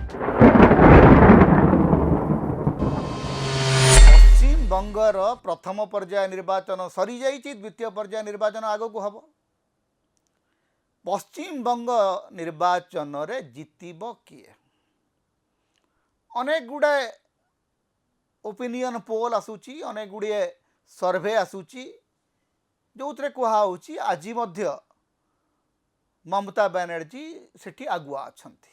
पश्चिमबंगर प्रथम पर्याय निर्वाचन सरी जाइए, द्वितीय पर्याय निर्वाचन आग को हम। पश्चिमबंग निर्वाचन रे जितब किए? अनेक गुड़ाए ओपिनियन पोल आसूची, अनेक गुड़िए सर्वे आसूची, जो थे कहुच्छी आज ममता बनर्जी सेठी आगुआ अछंती।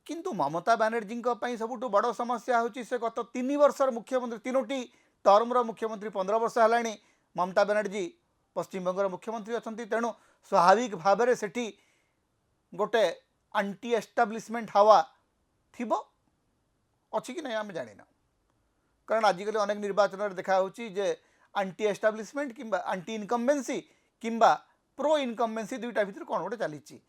किंतु ममता बनर्जी सबुठ बड़ समस्या होची से गत 3 वर्षर मुख्यमंत्री, 3टी टर्मर मुख्यमंत्री, 15 वर्ष है ममता बनर्जी पश्चिमबंगर मुख्यमंत्री अच्छा। तेणु स्वाभाविक भाव में सेठी गोटे आंटी एस्टाब्लिशमेंट हावा थिबो अच्छी कि नहीं आम जाना, कारण आजिकल अनेक निर्वाचन देखा जे आंटी एस्टाब्लिशमेंट किंबा आंटी इनकम्बेन्सी किंबा प्रो इनकम्बेन्सी दुईटा भितर कौन गोटे चली।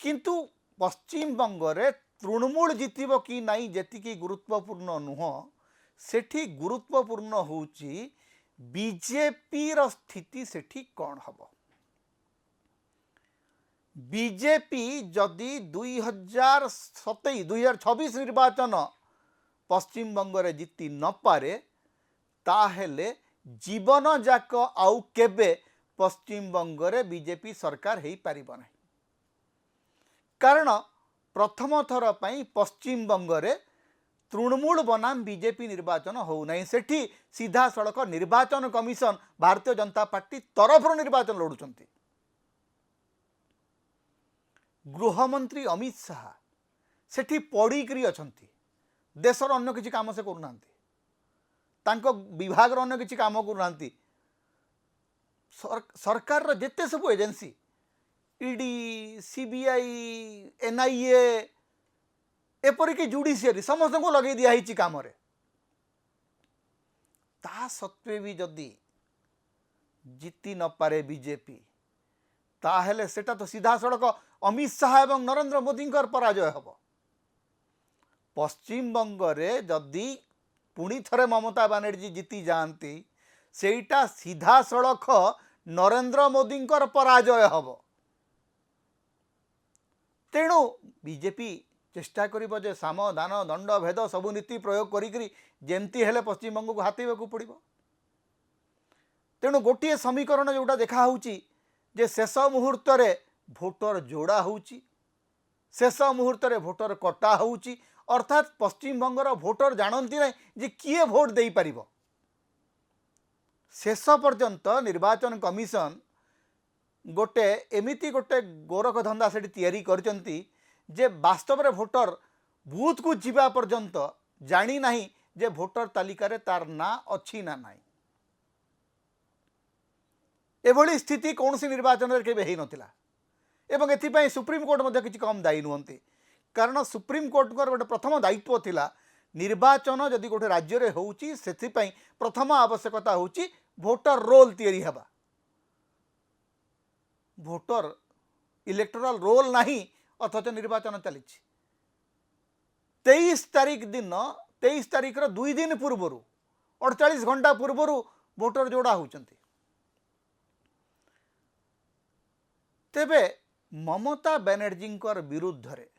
किंतु पश्चिमबंग रे तृणमूल जितब कि नहीं जी गुरुत्वपूर्ण नुह, सेठी गुरुत्वपूर्ण होची बीजेपी रो स्थिति सेठी कौन हम। बीजेपी जदि 2026 निर्वाचन पश्चिमबंग रे जीति न पारे ताहेले जीवन जाक आउ केबे पश्चिमबंग रे बीजेपी सरकार हो पारिबो नहीं। कारण प्रथम थर पई पश्चिमबंग रे तृणमूल बनाम बीजेपी निर्वाचन हो नहीं। सेठी सीधा सड़क निर्वाचन कमिशन भारतीय जनता पार्टी तरफ निर्वाचन लड़ुचंती। गृहमंत्री अमित शाह सेठी पड़ीकरी अछंती, देशर अन्य किसी काम से करूना, विभाग अन्य किसी काम करूना। सरकार जेते सब एजेंसी ईडी, सीबीआई, एनआईए एपरिक जुडिशियरी समस्त को लगे दिखाई कम। ता सत्वे भी जदि जीति न पारे बीजेपी ताहेले सेटा तो सीधा सड़क अमित शाह एवं नरेंद्र मोदी पराजय हम। पश्चिमबंग रे जदि पुणी थरे ममता बनर्जी जीति जाती सेटा सीधा सड़क नरेंद्र मोदी पराजय हम। तेणु बीजेपी चेष्टा करिबो जे साम दान दंड भेद सबु नीति प्रयोग करी जेमती हेले पश्चिमबंग को हाथेबा पड़ो। तेणु गोटे समीकरण जोटा देखा होची जे शेष मुहूर्त रे भोटर जोड़ा होची, शेष मुहूर्त रे भोटर कटा होची। अर्थात पश्चिमबंगर भोटर जानती नहीं जे किए भोट दे पारिबो। शेष पर्यंत निर्वाचन कमिशन गोटे एमिति गोटे गोरख धंदा से तैयारी करचंती जे वास्तव में भोटर बूथ को जीवा पर्यंत जानी नहीं जे भोटर तालिका रे तार ना अच्छी ना नहीं। एभली स्थिति कौन सी निर्वाचन रे केबे हेई नथिला एवं एथिपाई सुप्रीम कोर्ट मध्य किछि कम दायी नुहंती। कारण सुप्रीम कोर्ट गोटे प्रथम दायित्व थिला निर्वाचन जदि गोटे राज्य रे होउची सेथिपाई प्रथम आवश्यकता होउची भोटर रोल तैयारी हेबा। भोटर इलेक्टोरल रोल नहीं अथच निर्वाचन चली। 23 तारीख दिन 23 तारीख 2 दिन पूर्व 48 घंटा पूर्व भोटर जोड़ा होचंती। तेबे ममता बनर्जी विरुद्ध रे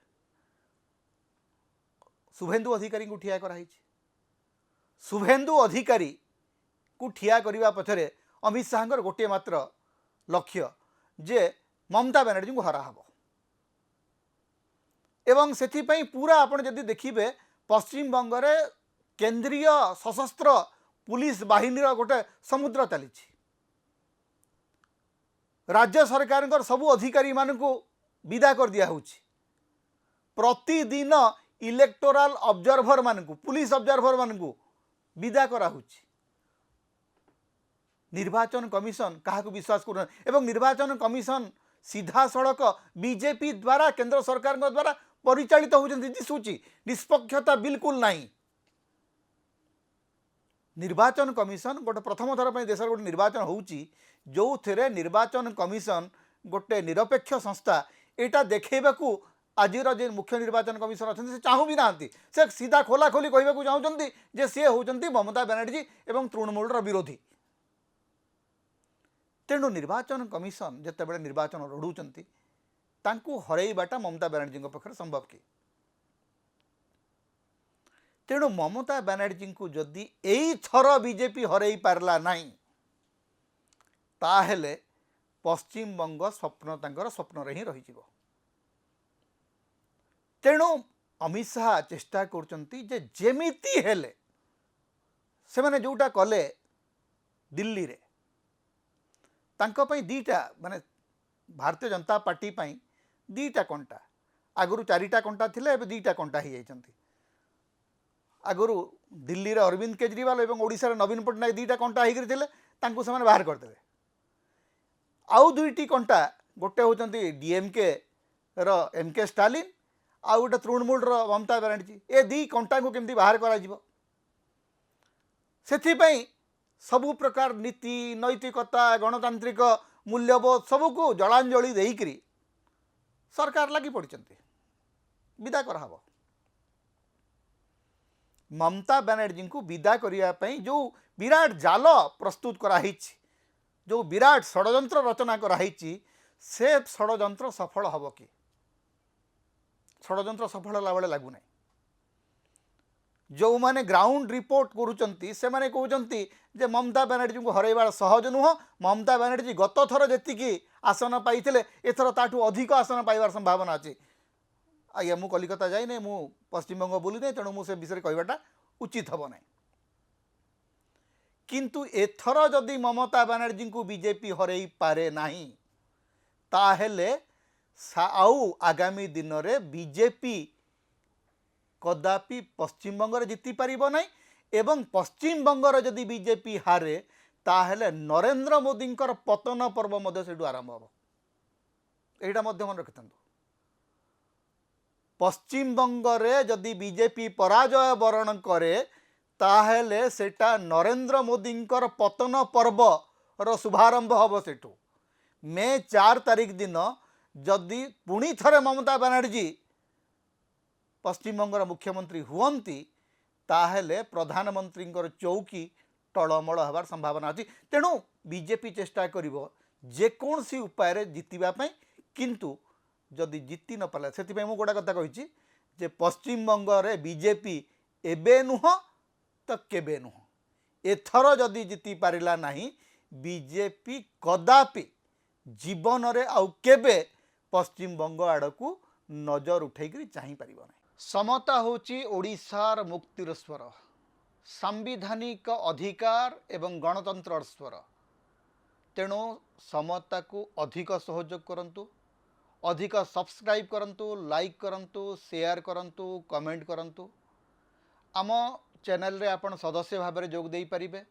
शुभेन्दु अधिकारी को ठिया कराई। शुभेन्दु अधिकारी को ठिया करने पछरे अमित शाह गोटे मात्र लक्ष्य जे ममता बनर्जी को हराहब। एवं सेथिपाई पूरा आपण जदि देखिबे पश्चिमबंग रे केंद्रीय सशस्त्र पुलिस बाहिनी गोटे समुद्र चली। राज्य सरकार सबू अधिकारी मान को विदा कर दिया होची। प्रतिदिन इलेक्टोरल ऑब्जर्वर मान को पुलिस ऑब्जर्वर मान को विदा करा होची। निर्वाचन कमिशन क्या विश्वास कर एवं निर्वाचन कमिशन सीधा सड़क बीजेपी द्वारा केंद्र सरकार द्वारा परिचालित होती दिशुची। निष्पक्षता बिल्कुल नहीं। निर्वाचन कमिशन गोटे प्रथम थर पर देश गोटे निर्वाचन होउची जो थे निर्वाचन कमिशन गोटे निरपेक्ष संस्था एटा देखा आज जो मुख्य निर्वाचन कमिशन अच्छा से चाहू भी ना से सीधा खोला खोली कहवाक चाहते जे सी होती ममता बनर्जी एवं तृणमूल विरोधी। तेणु निर्वाचन कमिशन जिते बड़े निर्वाचन लड़ुंट हरइबाटा ममता बनर्जी पाखे संभव कि तेणु ममता बनर्जी को जदि एई थर बीजेपी हरई पारला नहीं ताहेले पश्चिम बंग स्वप्न तांकर स्वप्न रे ही रही जीवो। तेणु अमित शाह चेष्टा करचंती जे जेमिति हेले से माने जोटा कले दिल्ली रे तांको पई दीटा माने भारतीय जनता पार्टी पई दीटा कंटा आगुरु चारिटा कंटा थिले एबे दीटा कंटा ही जाइचंती। आगुरु दिल्ली रे अरविंद केजरीवाल एवं ओडिसा रे नवीन पटनायक दीटा कंटा ही थिले तांको से बाहर करदेले। आउ दुईटी कंटा गोटे होचंती डीएमके रो एमके स्टालिन आउ गोटे तृणमूल रो ममता बनर्जी ए दी कंटा को केमती बाहर करा जीवो। सेथिपई सबु प्रकार नीति नैतिकता गणतांत्रिक मूल्यबोध सबको जलांजलि देकरी सरकार लगी पड़चंती विदा कराहब। ममता बनर्जी को विदा करने जो विराट जाल प्रस्तुत कराई जो विराट षड्यंत्र रचना कराई से षड्यंत्र सफल हम कि षड्यंत्र सफल होला बेले लगुना। जो माने ग्राउंड रिपोर्ट करुचंती से माने कहउचंती जे ममता बनर्जी को हरैबार सहज नुह। ममता बनर्जी गत थर जेतिकी आसन पाइथिले एथर ताठू अधिक आसन पाइबार संभावना अछि। आज्ञा मु कलिकता जाई नै मु पश्चिम बंग बुली नै तेणु मु से विषय कहबाटा उचित हबो नै। किंतु एथर जदि ममता बनर्जी को बीजेपी हरई पारे नाही ताहेले आउ आगामी दिन रे बीजेपी कदापि पश्चिम बंग जीति पारिबो नै एवं पश्चिम बंग जदि बीजेपी हारे ताहेले नरेंद्र मोदी पतन पर्व मध्य सेठू आरंभ हो। एटा मध्य मन रखिथांतु पश्चिम बंग रे जदि बीजेपी पराजय वरण करे ताहेले सेटा नरेंद्र मोदी पतन पर्व रो शुभारंभ हम सेठू। मे 4 तारिख दिन जदि पुणी थरे ममता बनर्जी पश्चिम बंगर मुख्यमंत्री हुअंती ताहेले प्रधानमंत्री चौकी टलमल हबार संभावना अच्छी। तेणु बीजेपी चेष्टा करिवो जेकोसी उपाय जितिबा पई किंतु जदि जीति न पाला से गोटा कथा कही जे पश्चिम बंग रे बीजेपी एबे नुह तो केबे नुह एथर जदि जीति पारिला नहीं बीजेपी कदापि जीवन रे आउ केबे पश्चिम बंग आड़कू नजर उठेकरी चाहि पारिबो नहीं। समता होची ओडिशार मुक्तिर स्वर सांविधानिक अधिकार एवं गणतंत्र स्वर। तेणु समता को अधिक सहयोग करंतु अधिक सब्सक्राइब करंतु लाइक करंतु शेयर करंतु कमेंट करंतु। आम चैनल रे आपण सदस्य भाव में जोग दे पारिबे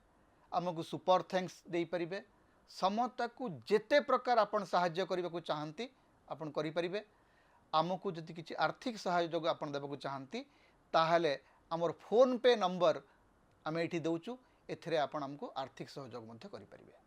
आमको सुपर थैंक्स दे पारिबे। समता को जेते प्रकार आपण सहाय्य करने को चाहती आपण करि परिबे। आमको जदि किसी आर्थिक सहयोग आपण देबा को चाहती ताहले आमर फोन पे नंबर आम ये दौचु एथिरे आपण हमको आर्थिक सहयोग मध्य करि परिबे।